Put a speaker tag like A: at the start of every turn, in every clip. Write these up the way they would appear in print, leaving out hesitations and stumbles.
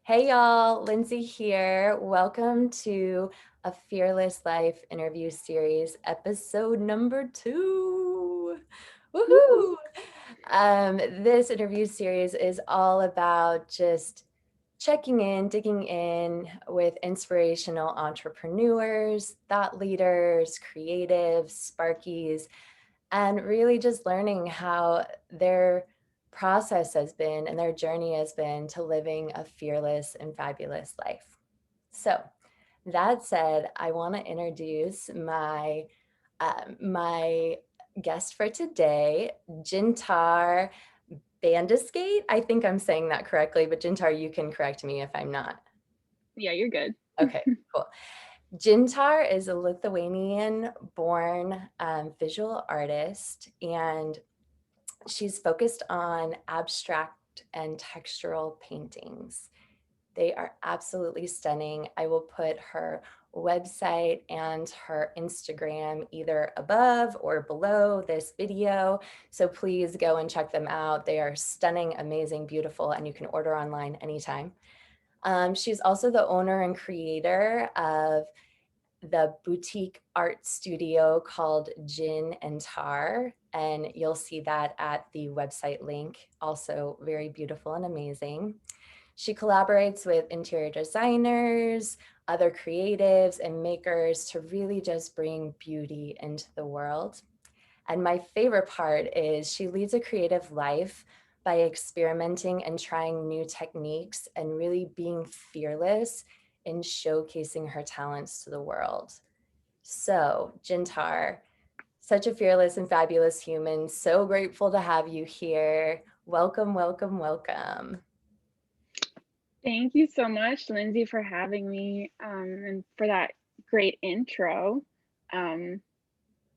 A: Hey y'all, Lindsay here. Welcome to a Fearless Life interview series, episode number 2.
B: Woo.
A: Woohoo! This interview series is all about just checking in, digging in with inspirational entrepreneurs, thought leaders, creatives, sparkies, and really just learning how their process has been and their journey has been to living a fearless and fabulous life. So, that said, I want to introduce my guest for today, Gintare Bandinskaite. I think I'm saying that correctly, but Gintare, you can correct me if I'm not.
B: Yeah, you're good.
A: Okay, cool. Gintare is a Lithuanian born visual artist, and she's focused on abstract and textural paintings. They are absolutely stunning. I will put her website and her Instagram either above or below this video. So please go and check them out. They are stunning, amazing, beautiful, and you can order online anytime. She's also the owner and creator of the boutique art studio called Gin and Tar, and you'll see that at the website link. Also, very beautiful and amazing. She collaborates with interior designers, other creatives, and makers to really just bring beauty into the world. And my favorite part is she leads a creative life by experimenting and trying new techniques and really being fearless in showcasing her talents to the world. So, Jintar, such a fearless and fabulous human. So grateful to have you here. Welcome, welcome, welcome.
B: Thank you so much, Lindsay, for having me and for that great intro. Um,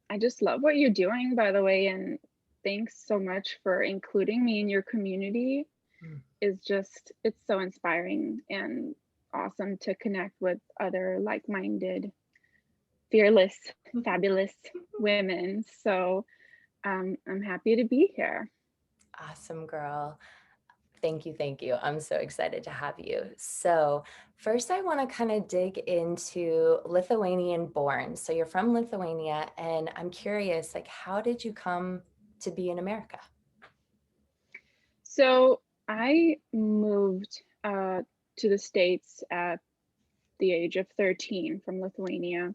B: I just love what you're doing, by the way, and thanks so much for including me in your community.
A: Mm.
B: It's so inspiring and awesome to connect with other like-minded, fearless, fabulous women. So I'm happy to be here.
A: Awesome, girl. Thank you. Thank you. I'm so excited to have you. So, first, I want to kind of dig into Lithuanian born. So, you're from Lithuania, and I'm curious, like, how did you come to be in America?
B: So I moved to the States at the age of 13 from Lithuania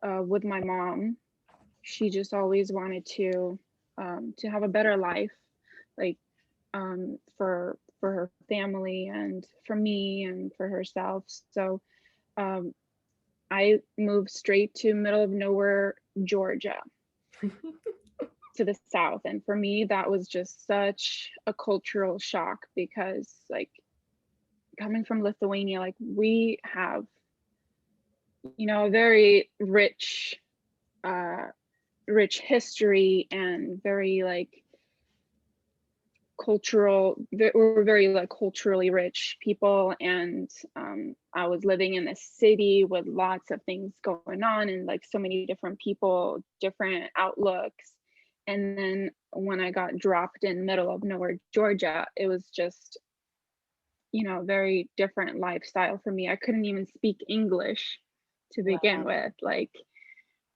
B: with my mom. She just always wanted to have a better life, like for her family and for me and for herself. So um, I moved straight to middle of nowhere, Georgia, to the south, and for me that was just such a cultural shock because like coming from Lithuania, like we have, a very uh, rich history and very like we're very like culturally rich people. And I was living in a city with lots of things going on and like so many different people, different outlooks. And then when I got dropped in middle of nowhere, Georgia, it was just very different lifestyle for me. I couldn't even speak English to begin
A: Wow.
B: with, like,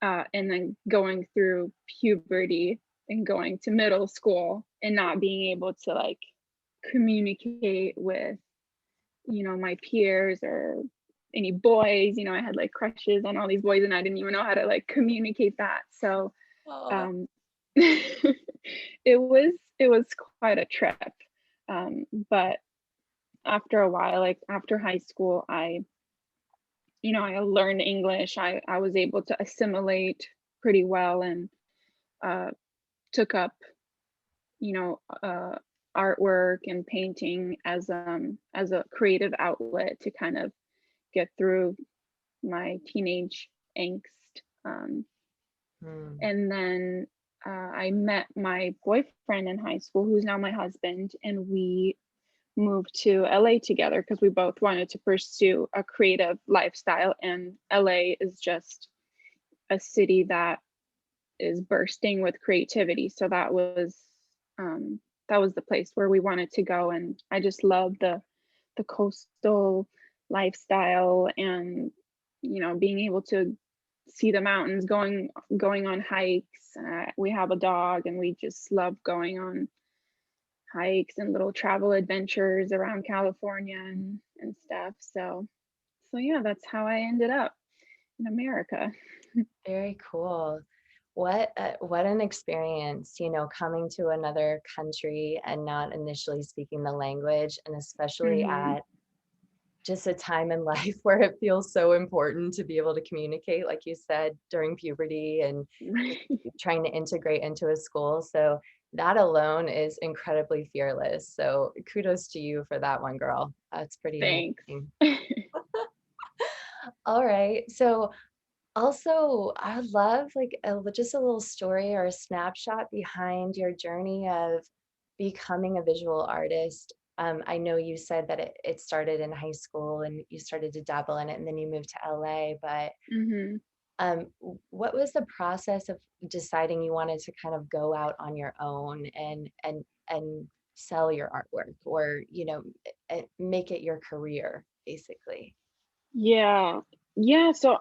B: and then going through puberty and going to middle school and not being able to like communicate with, my peers or any boys. I had like crushes on all these boys and I didn't even know how to like communicate that. So
A: Oh.
B: um, it was quite a trip. But after a while, like after high school, I learned English. I was able to assimilate pretty well and uh, took up, you know, uh, artwork and painting as a creative outlet to kind of get through my teenage angst.
A: Hmm.
B: And then I met my boyfriend in high school, who's now my husband, and we moved to LA together because we both wanted to pursue a creative lifestyle. And LA is just a city that is bursting with creativity. So um, that was the place where we wanted to go. And I just love the coastal lifestyle, and being able to see the mountains, going on hikes. We have a dog, and we just love going on hikes and little travel adventures around California and stuff. So yeah, that's how I ended up in America.
A: Very cool. What an experience, coming to another country and not initially speaking the language, and especially
B: Hmm.
A: at just a time in life where it feels so important to be able to communicate, like you said, during puberty and just trying to integrate into a school. So that alone is incredibly fearless. So kudos to you for that one, girl. That's pretty
B: Thanks.
A: amazing. All right. So also, I would love like just a little story or a snapshot behind your journey of becoming a visual artist. I know you said that it started in high school and you started to dabble in it and then you moved to LA, but
B: Hmm.
A: what was the process of deciding you wanted to kind of go out on your own and sell your artwork or, make it your career, basically?
B: Yeah. Yeah. So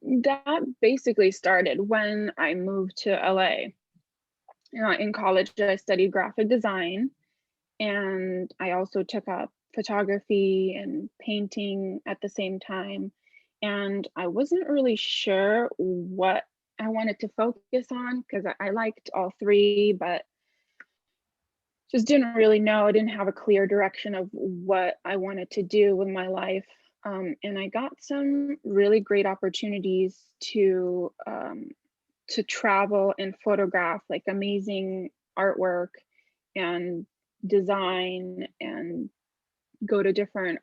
B: that basically started when I moved to LA. In college, I studied graphic design, and I also took up photography and painting at the same time. And I wasn't really sure what I wanted to focus on because I liked all three, but just didn't really know. I didn't have a clear direction of what I wanted to do with my life. And I got some really great opportunities to travel and photograph like amazing artwork and design, and go to different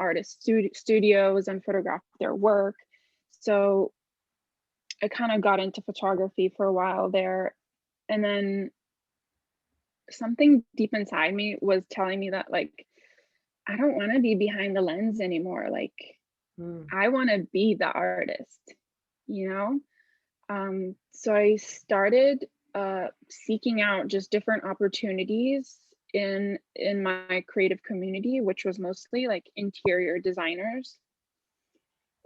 B: studios and photograph their work. So I kind of got into photography for a while there. And then something deep inside me was telling me that, like, I don't want to be behind the lens anymore. Like,
A: Mm.
B: I want to be the artist, you know? So I started seeking out just different opportunities in my creative community, which was mostly like interior designers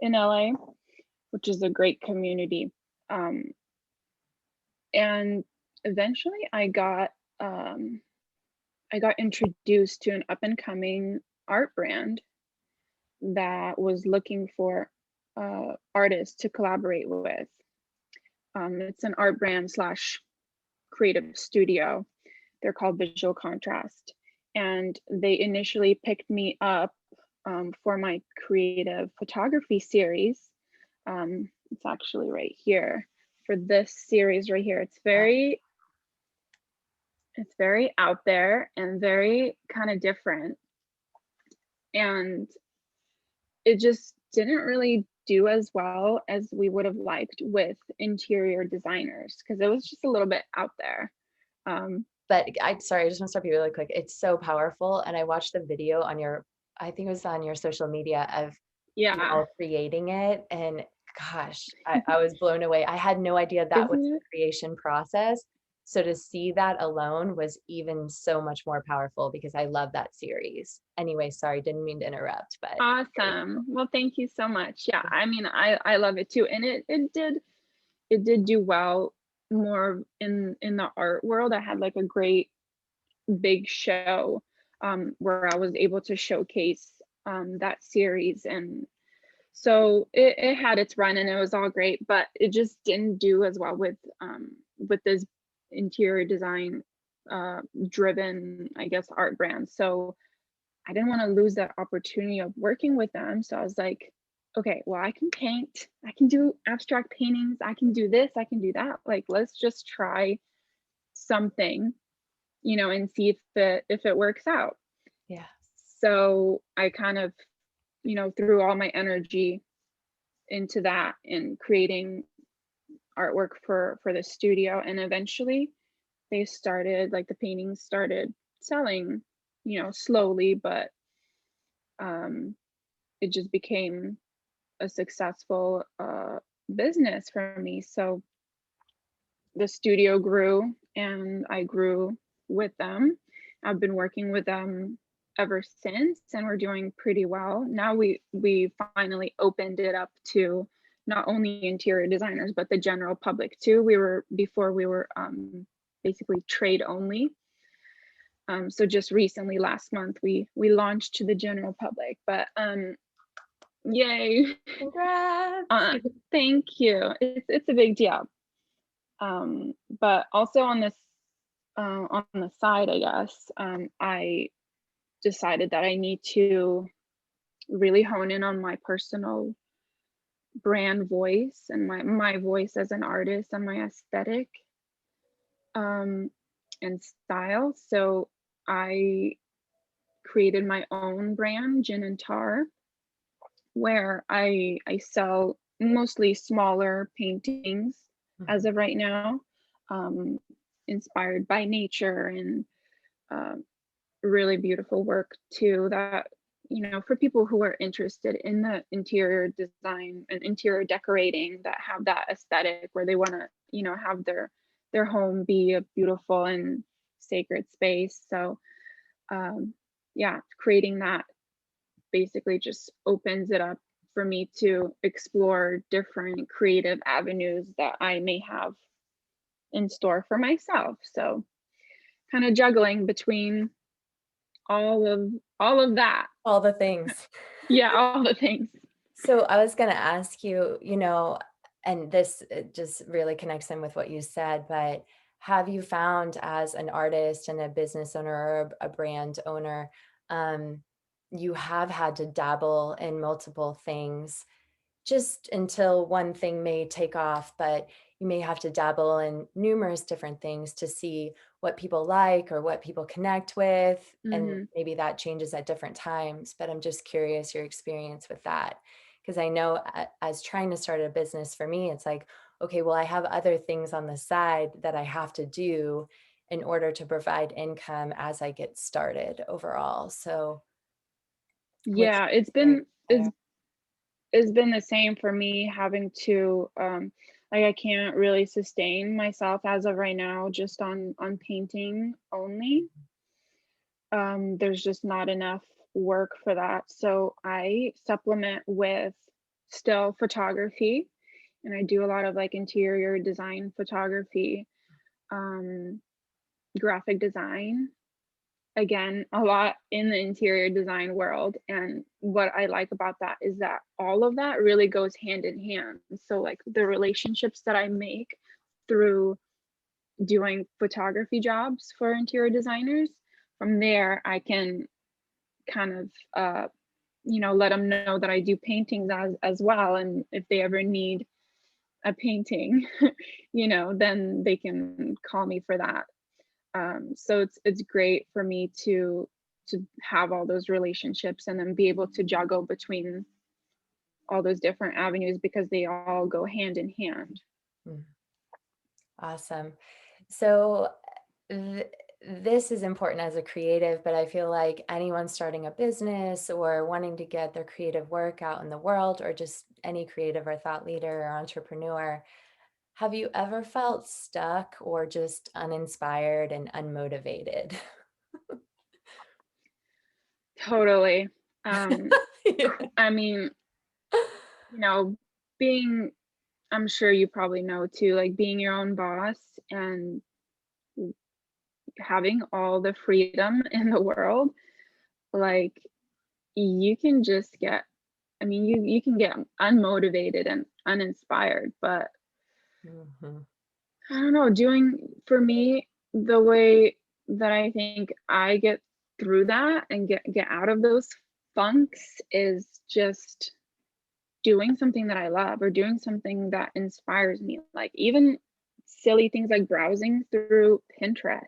B: in LA, which is a great community. Um, and eventually, I got introduced to an up and coming art brand that was looking for artists to collaborate with. It's an art brand slash creative studio. They're called Visual Contrast. And they initially picked me up for my creative photography series. It's actually right here for this series right here. It's very out there and very kind of different. And it just didn't really do as well as we would have liked with interior designers because it was just a little bit out there. Um,
A: But sorry, I just want to stop you really quick. It's so powerful. And I watched the video on I think it was on your social media of you
B: yeah,
A: all creating it. And gosh, I was blown away. I had no idea that was
B: isn't
A: the
B: it?
A: creation process. So to see that alone was even so much more powerful because I love that series. Anyway, sorry, didn't mean to interrupt, but very
B: Awesome. Well, thank you so much. Yeah, I mean, I love it too, and it did do well more in the art world. I had like a great big show where I was able to showcase that series, and so it had its run and it was all great, but it just didn't do as well with this interior design driven, I guess, art brand. So I didn't want to lose that opportunity of working with them. So I was like, okay, well, I can paint, I can do abstract paintings, I can do this, I can do that. Like, let's just try something, and see if it works out.
A: yeah.
B: So I kind of, threw all my energy into that and creating artwork for the studio. And eventually they started, like, the paintings started selling, slowly, but um it just became a successful business for me. So the studio grew and I grew with them. I've been working with them ever since, and we're doing pretty well. Now we finally opened it up to not only interior designers but the general public too. We were basically trade only. So just recently, last month, we launched to the general public. But yay!
A: Congrats.
B: Thank you. It's a big deal. But also on the side, I guess, I decided that I need to really hone in on my personal brand voice and my voice as an artist and my aesthetic um, and style. So I created my own brand, Gin and Tar, where I sell mostly smaller paintings as
A: Mhm.
B: of right now, um, inspired by nature and uh, really beautiful work too. That for people who are interested in the interior design and interior decorating, that have that aesthetic where they want to have their home be a beautiful and sacred space. So yeah, creating that basically just opens it up for me to explore different creative avenues that I may have in store for myself. So kind of juggling between all of that.
A: All the things.
B: Yeah, all the things.
A: So I was going to ask you, and this just really connects in with what you said, but have you found as an artist and a business owner or a brand owner, um, you have had to dabble in multiple things just until one thing may take off, but you may have to dabble in numerous different things to see what people like or what people connect with. And
B: Hmm.
A: maybe that changes at different times. But I'm just curious your experience with that. Because I know as trying to start a business for me, it's like, okay, well, I have other things on the side that I have to do in order to provide income as I get started overall. So, what's
B: Yeah,
A: your experience there?
B: it's been the same for me having to like I can't really sustain myself as of right now just on painting only. There's just not enough work for that. So I supplement with still photography, and I do a lot of like interior design photography, um, graphic design. Again, a lot in the interior design world. And what I like about that is that all of that really goes hand in hand. So, like the relationships that I make through doing photography jobs for interior designers, from there, I can kind of let them know that I do paintings as well, and if they ever need a painting, then they can call me for that. So it's great for me to have all those relationships and then be able to juggle between all those different avenues because they all go hand in hand.
A: Mm, awesome. So, th- this is important as a creative, but I feel like anyone starting a business or wanting to get their creative work out in the world, or just any creative or thought leader or entrepreneur, have you ever felt stuck or just uninspired and unmotivated?
B: Totally. Um,
A: Yeah.
B: I mean, you know, being, I'm sure you probably know too, like being your own boss and having all the freedom in the world, like you can just get, I mean, you can get unmotivated and uninspired, but
A: Mhm.
B: I don't know, doing for me, the way that I think I get through that and get out of those funks is just doing something that I love or doing something that inspires me. Like even silly things like browsing through Pinterest,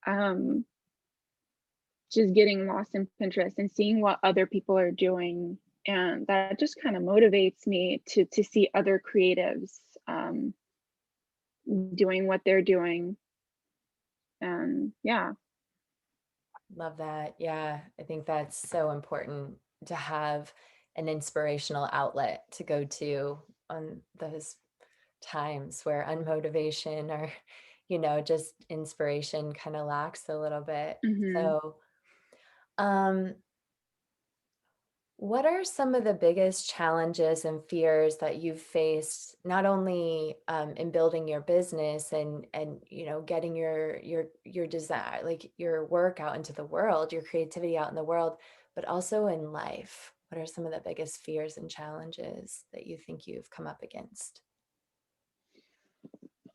B: um, just getting lost in Pinterest and seeing what other people are doing. And that just kind of motivates me to see other creatives um, doing what they're doing. And yeah.
A: Love that. Yeah, I think that's so important to have an inspirational outlet to go to on those times where unmotivation or, just inspiration kind of lacks a little bit.
B: Hmm.
A: So, Um, what are some of the biggest challenges and fears that you've faced, not only in building your business and getting your design, like your work out into the world, your creativity out in the world, but also in life? What are some of the biggest fears and challenges that you think you've come up against?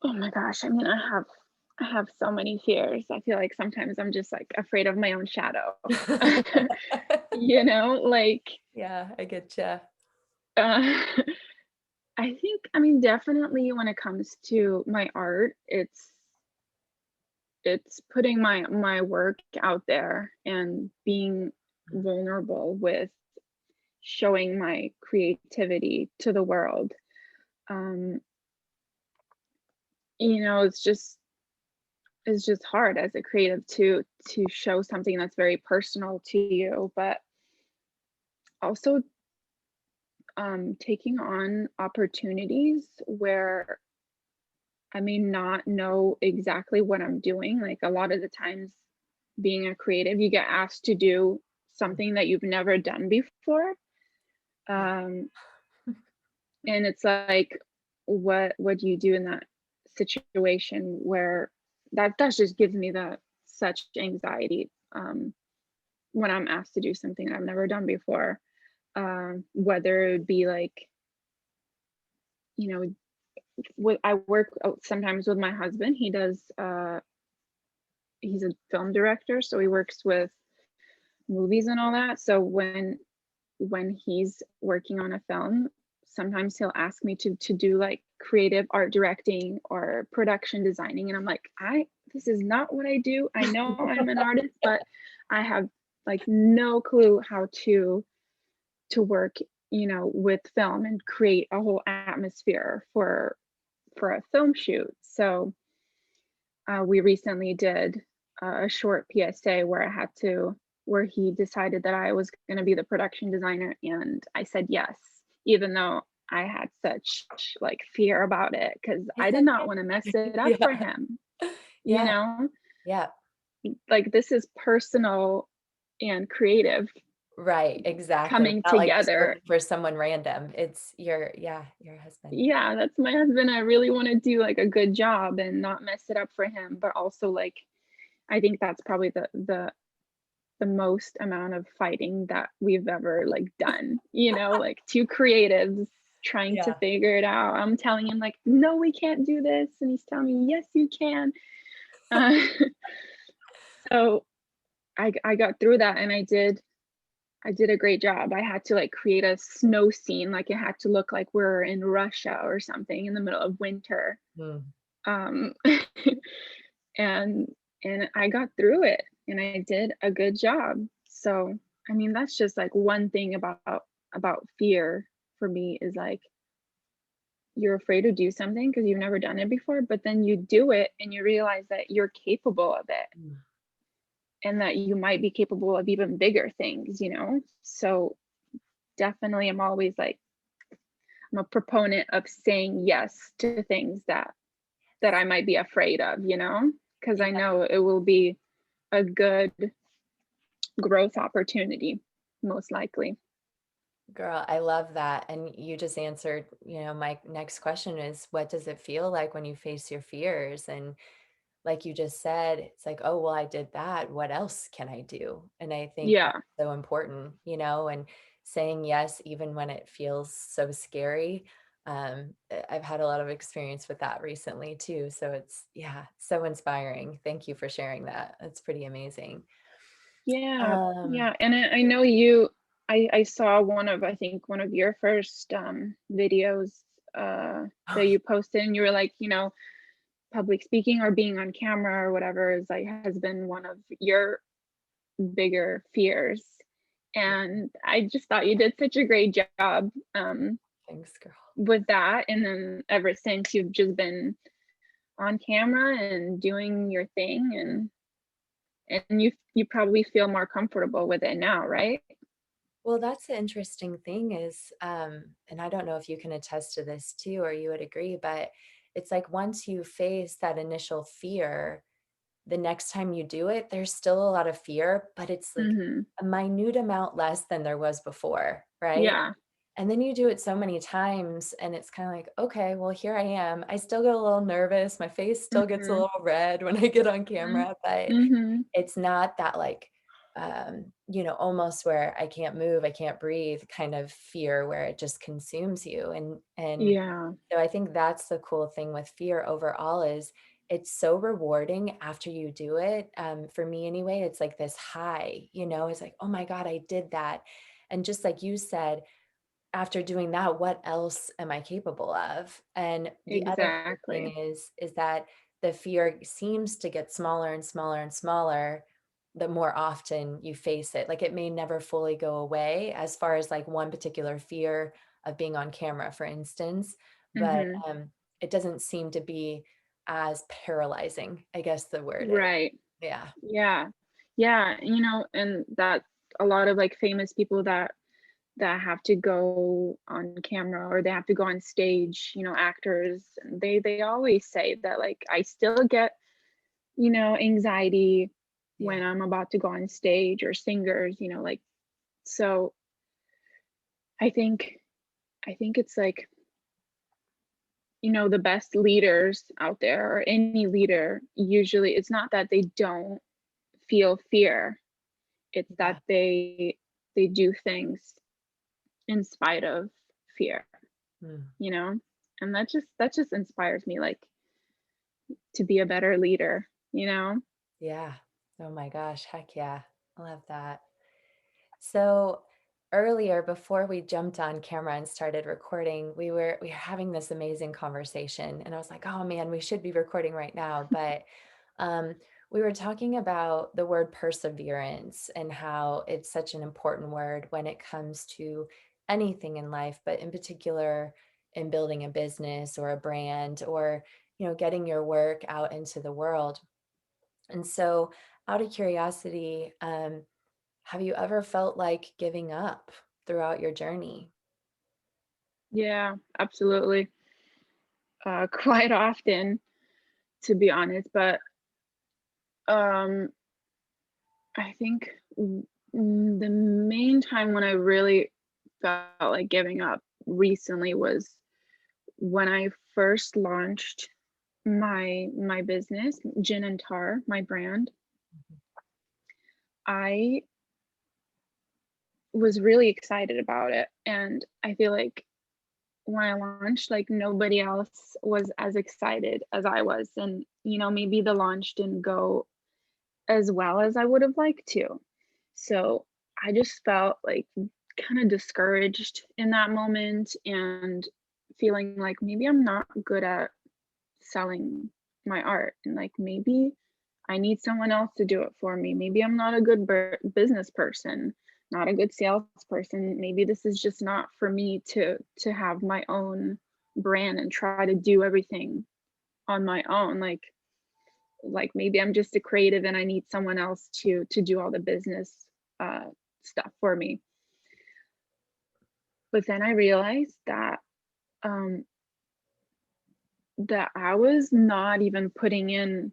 B: Oh my gosh, I mean, I have so many fears. I feel like sometimes I'm just, like, afraid of my own shadow. You know, like,
A: Yeah, I get you.
B: uh, I think, I mean, definitely when it comes to my art, it's putting my work out there and being vulnerable with showing my creativity to the world. Um, it's just hard as a creative to show something that's very personal to you, but also taking on opportunities where I may not know exactly what I'm doing. Like a lot of the times, being a creative, you get asked to do something that you've never done before.
A: Yeah.
B: Um, and it's like, what do you do in that situation where that just gives me the such anxiety when I'm asked to do something I've never done before. Whether it be like, you know, I work sometimes with my husband. He's a film director, so he works with movies and all that. So when he's working on a film, sometimes he'll ask me to do like creative art directing or production designing, and I'm like, I this is not what I do. I know I'm an artist, but I have like no clue how to work, with film and create a whole atmosphere for a film shoot. So we recently did a short PSA where he decided that I was going to be the production designer, and I said yes, even though I had such like fear about it because I
A: It's
B: did not
A: okay.
B: want to mess it up for
A: Yeah.
B: him. You
A: Yeah.
B: know,
A: Yeah.
B: like this is personal and creative
A: Right, exactly.
B: coming
A: Not like just
B: together.
A: working for someone random. It's your husband.
B: Yeah, that's my husband. I really want to do like a good job and not mess it up for him, but also like I think that's probably the most amount of fighting that we've ever like done, like two creatives trying to
A: Yeah.
B: figure it out. I'm telling him like, no, we can't do this. And he's telling me, yes, you can. Uh, so I got through that and I did a great job. I had to like create a snow scene. Like it had to look like we're in Russia or something in the middle of winter.
A: Mm.
B: Um, and and I got through it and I did a good job. So, I mean, that's just like one thing about fear for me is like you're afraid to do something because you've never done it before, but then you do it and you realize that you're capable of it
A: Mm.
B: and that you might be capable of even bigger things. So, definitely I'm a proponent of saying yes to things that I might be afraid of, because I
A: Yeah,
B: know it will be a good growth opportunity, most likely.
A: girl, I love that. And you just answered, my next question is what does it feel like when you face your fears? And like you just said, it's like, oh, well, I did that. What else can I do? And I think
B: Yeah.
A: that's so important, and saying yes, even when it feels so scary. I've had a lot of experience with that recently too. So it's, yeah, so inspiring. Thank you for sharing that. That's pretty amazing.
B: Yeah.
A: Um,
B: Yeah. And I know I saw I think one of your first videos that you posted, and you were like, public speaking or being on camera or whatever is like has been one of your bigger fears. And I just thought you did such a great job
A: thanks, girl.
B: with that. And then ever since you've just been on camera and doing your thing, and you probably feel more comfortable with it now, right?
A: Well, that's the interesting thing is, and I don't know if you can attest to this too, or you would agree, but it's like once you face that initial fear, the next time you do it, there's still a lot of fear, but it's like
B: Mhm.
A: a minute amount less than there was before, right?
B: Yeah.
A: And then you do it so many times and it's kind of like, okay, well, here I am. I still get a little nervous. My face still gets a
B: Mhm.
A: little red when I get on
B: Mhm.
A: camera, but
B: Mhm.
A: it's not that like, almost where I can't move, I can't breathe kind of fear where it just consumes you. And
B: Yeah.
A: so I think that's the cool thing with fear overall is it's so rewarding after you do it. For me anyway, it's like this high, it's like, oh my God, I did that. And just like you said, after doing that, what else am I capable of? And the other cool thing
B: Exactly.
A: is that the fear seems to get smaller and smaller and smaller the more often you face it. Like it may never fully go away as far as like one particular fear of being on camera, for instance, but
B: Mhm.
A: it doesn't seem to be as paralyzing, I guess the word is.
B: Right.
A: Yeah.
B: Yeah. Yeah, and that a lot of, like, famous people that have to go on camera or they have to go on stage, actors, they always say that, like, "I still get, anxiety
A: Yeah.
B: when I'm about to go on stage," or singers, like, so I think I think it's like, the best leaders out there or any leader, usually it's not that they don't feel fear, it's that
A: Yeah.
B: they do things in spite of fear,
A: Mm.
B: you know? And that just inspires me, like, to be a better leader, you know?
A: Yeah. Oh my gosh. Heck yeah. I love that. So earlier, before we jumped on camera and started recording, we were having this amazing conversation, and I was like, "Oh man, we should be recording right now." But um, we were talking about the word perseverance and how it's such an important word when it comes to anything in life, but in particular in building a business or a brand or getting your work out into the world. And so, out of curiosity, have you ever felt like giving up throughout your journey?
B: Yeah, absolutely. Quite often, to be honest, but, um, I think the main time when I really felt like giving up recently was when I first launched my business, Gin and Tar, my brand.
A: Mhm.
B: I was really excited about it, and I feel like when I launched, like, nobody else was as excited as I was, and, maybe the launch didn't go as well as I would have liked to. So, I just felt, like, kinda discouraged in that moment and feeling like maybe I'm not good at selling my art, and, like, maybe I need someone else to do it for me. Maybe I'm not a good business person, not a good salesperson. Maybe this is just not for me to have my own brand and try to do everything on my own. Like maybe I'm just a creative and I need someone else to do all the business uh, stuff for me. But then I realized um, that I was not even putting in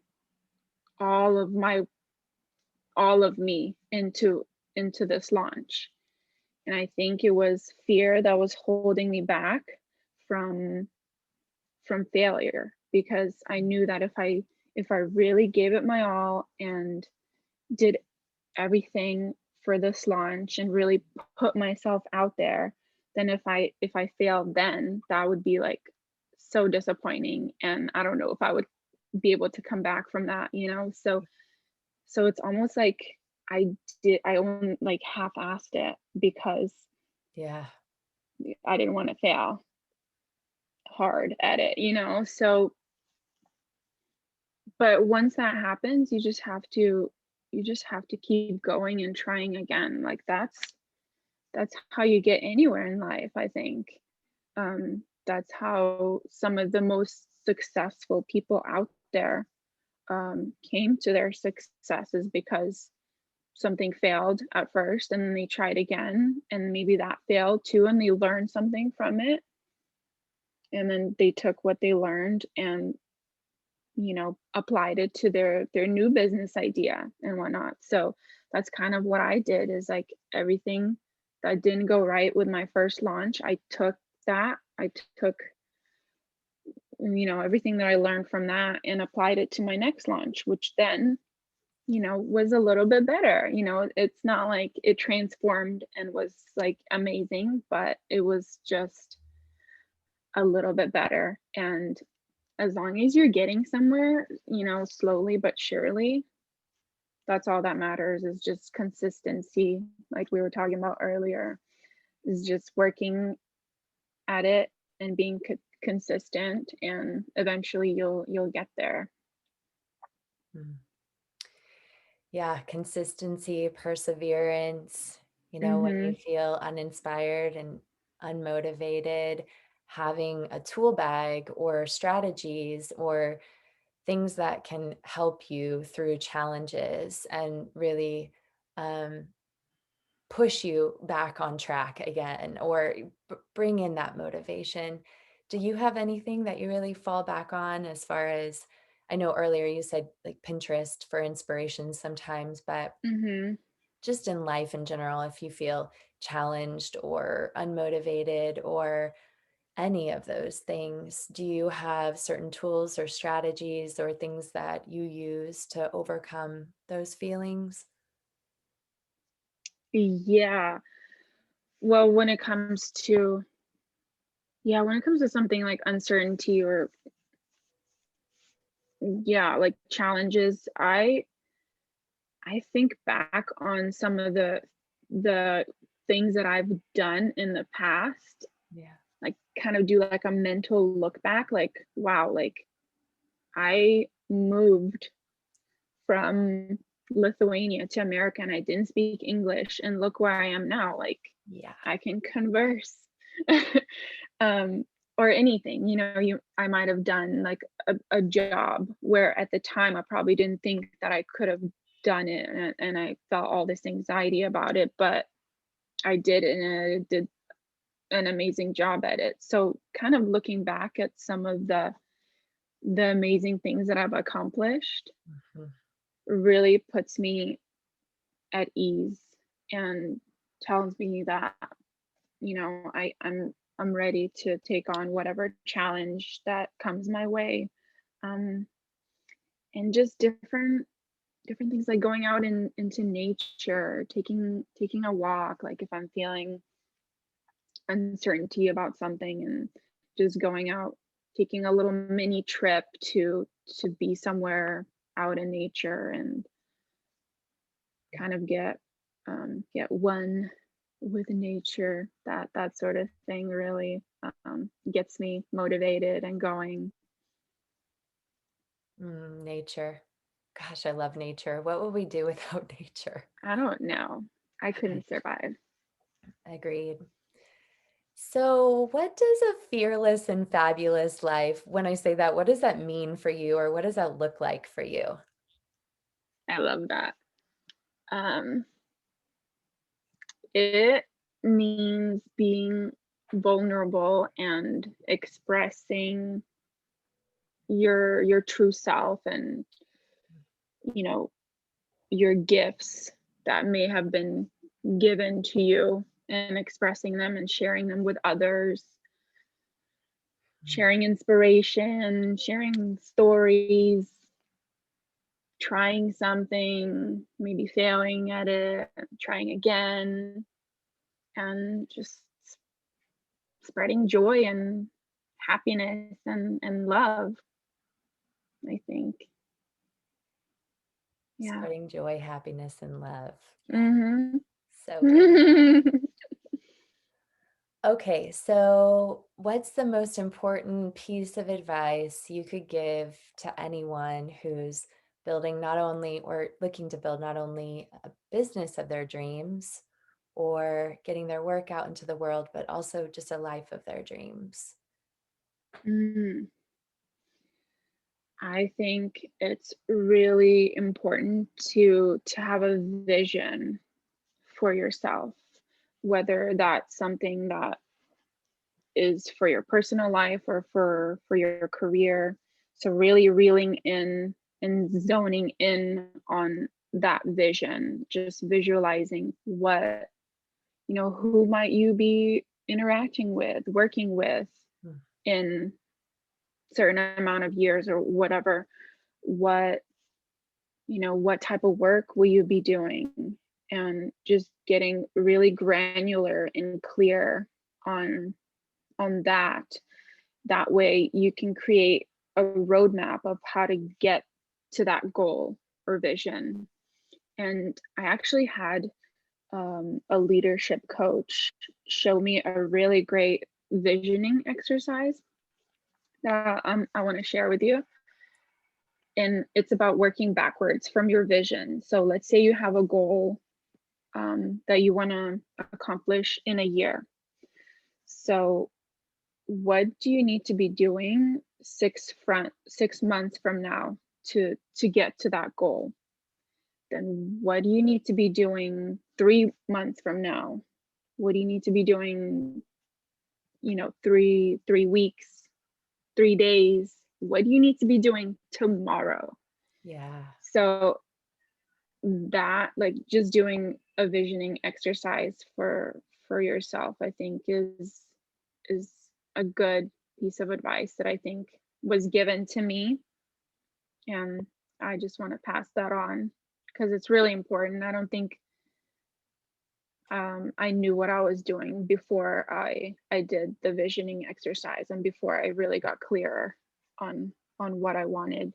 B: all of my all of me into this launch. And I think it was fear that was holding me back from failure because I knew that if I really gave it my all and did everything for this launch and really put myself out there, then if I failed then that would be like so disappointing and I don't know if I would be able to come back from that. So it's almost like I only like half-assed it because
A: Yeah.
B: I didn't want to fail hard at it. So, but once that happens, you just have to keep going and trying again. Like that's how you get anywhere in life, I think. That's how some of the most successful people out there came to their successes because something failed at first and then they tried again and maybe that failed too and they learned something from it and then they took what they learned and applied it to their new business idea and whatnot. So that's kind of what I did, is like everything that didn't go right with my first launch, I took everything that I learned from that and applied it to my next launch, which then was a little bit better. It's not like it transformed and was like amazing, but it was just a little bit better. And as long as you're getting somewhere, slowly but surely, that's all that matters, is just consistency, like we were talking about earlier, is just working at it and being consistent, and eventually you'll get there.
A: Mm. Yeah, consistency, perseverance, when you
B: Mhm.
A: feel uninspired and unmotivated, having a tool bag or strategies or things that can help you through challenges and really um, push you back on track again or bring in that motivation. Do you have anything that you really fall back on as far as, I know earlier you said like Pinterest for inspiration sometimes, but
B: Mhm.
A: just in life in general, if you feel challenged or unmotivated or any of those things, do you have certain tools or strategies or things that you use to overcome those feelings?
B: Yeah. Well, when it comes to something like uncertainty or yeah, like challenges, I think back on some of the things that I've done in the past,
A: Yeah.
B: like kind of do like a mental look back, like wow, like I moved from Lithuania to America and I didn't speak English, and look where I am now. Like
A: Yeah.
B: I can converse. um or anything, I might have done like a job where at the time I probably didn't think that I could have done it, and I felt all this anxiety about it, but I did it and I did an amazing job at it. So kind of looking back at some of the amazing things that I've accomplished
A: Mhm.
B: really puts me at ease and tells me that I'm ready to take on whatever challenge that comes my way. um and just different things, like going out into nature, taking a walk, like if I'm feeling uncertainty about something, and just going out, taking a little mini trip to be somewhere out in nature and kind of get one with nature. That sort of thing really gets me motivated and going.
A: Nature. Gosh, I love nature. What would we do without nature?
B: I don't know, I couldn't survive.
A: Agreed. So, what does a fearless and fabulous life, when I say that, what does that mean for you or what does that look like for you?
B: I love that. um it means being vulnerable and expressing your true self, and you know your gifts that may have been given to you, and expressing them and sharing them with others, sharing inspiration, sharing stories, trying something, maybe failing at it, trying again, and just spreading joy and happiness and love, I think. Yeah.
A: Spreading joy, happiness, and love. Yeah,
B: Mhm.
A: so good. Okay, so what's the most important piece of advice you could give to anyone who's building not only or looking to build not only a business of their dreams or getting their work out into the world, but also just a life of their dreams?
B: Mm. I think it's really important to have a vision for yourself, whether that's something that is for your personal life or for your career. So really reeling in and zoning in on that vision, just visualizing what, who might you be interacting with, working with
A: Mm.
B: in certain amount of years or whatever. What, what type of work will you be doing? And just getting really granular and clear on that. That way you can create a roadmap of how to get to that goal or vision. And I actually had a leadership coach show me a really great visioning exercise that I want to share with you. And it's about working backwards from your vision. So let's say you have a goal that you want to accomplish in a year. So what do you need to be doing 6 months from now to get to that goal? Then what do you need to be doing 3 months from now? What do you need to be doing, 3 weeks, 3 days? What do you need to be doing tomorrow?
A: Yeah.
B: So that, like, just doing a visioning exercise for yourself, I think is a good piece of advice that I think was given to me, and I just want to pass that on because it's really important. I don't think I knew what I was doing before I did the visioning exercise and before I really got clearer on what I wanted.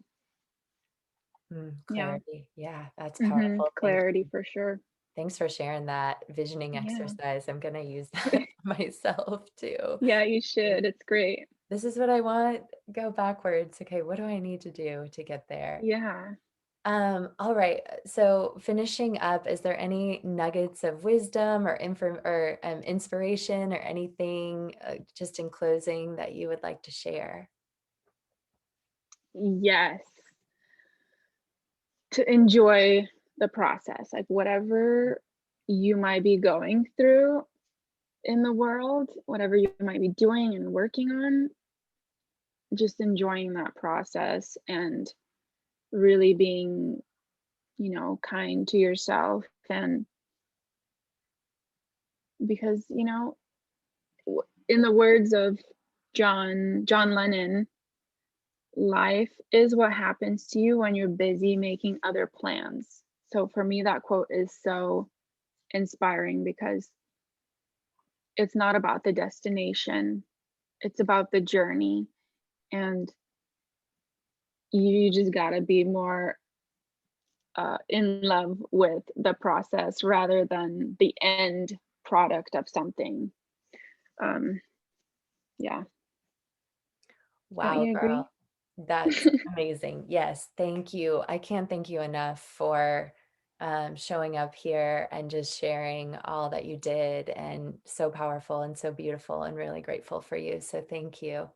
B: Yeah.
A: Clarity. Yeah, that's powerful. Thank
B: Clarity
A: you.
B: for sure.
A: Thanks for sharing that visioning
B: Yeah.
A: exercise. I'm gonna use that myself too.
B: Yeah, you should. It's great.
A: This is what I want. Go backwards. Okay, what do I need to do to get there?
B: Yeah.
A: All right. So finishing up, is there any nuggets of wisdom or inspiration or anything just in closing that you would like to share?
B: Yes. To enjoy the process, like whatever you might be going through in the world, whatever you might be doing and working on, just enjoying that process and really being, kind to yourself. And because, in the words of John Lennon, life is what happens to you when you're busy making other plans. So for me, that quote is so inspiring because it's not about the destination, it's about the journey. And you just got to be more in love with the process rather than the end product of something. Um, yeah. Don't
A: Wow,
B: you agree?
A: girl. That's amazing. Yes, thank you. I can't thank you enough for showing up here and just sharing all that you did, and so powerful and so beautiful, and really grateful for you. So thank you.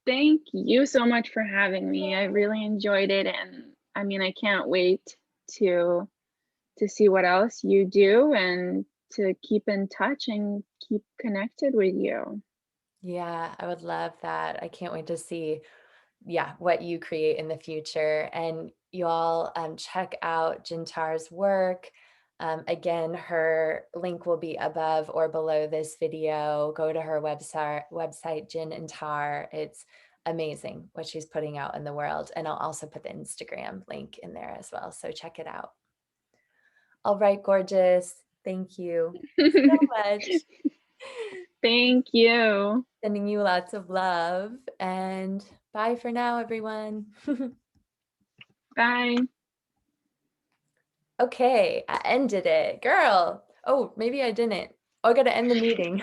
B: Thank you so much for having me. I really enjoyed it, and I mean, I can't wait to see what else you do and to keep in touch and keep connected with you.
A: Yeah, I would love that. I can't wait to see, yeah, what you create in the future. And you all check out Gintare's work. Again, her link will be above or below this video. Go to her website Gin and Tar. It's amazing what she's putting out in the world. And I'll also put the Instagram link in there as well. So check it out. All right, gorgeous. Thank you so much.
B: Thank you.
A: Sending you lots of love, and bye for now, everyone.
B: Bye.
A: Okay, I ended it. Girl. Oh, maybe I didn't. Oh, I gotta end the meeting.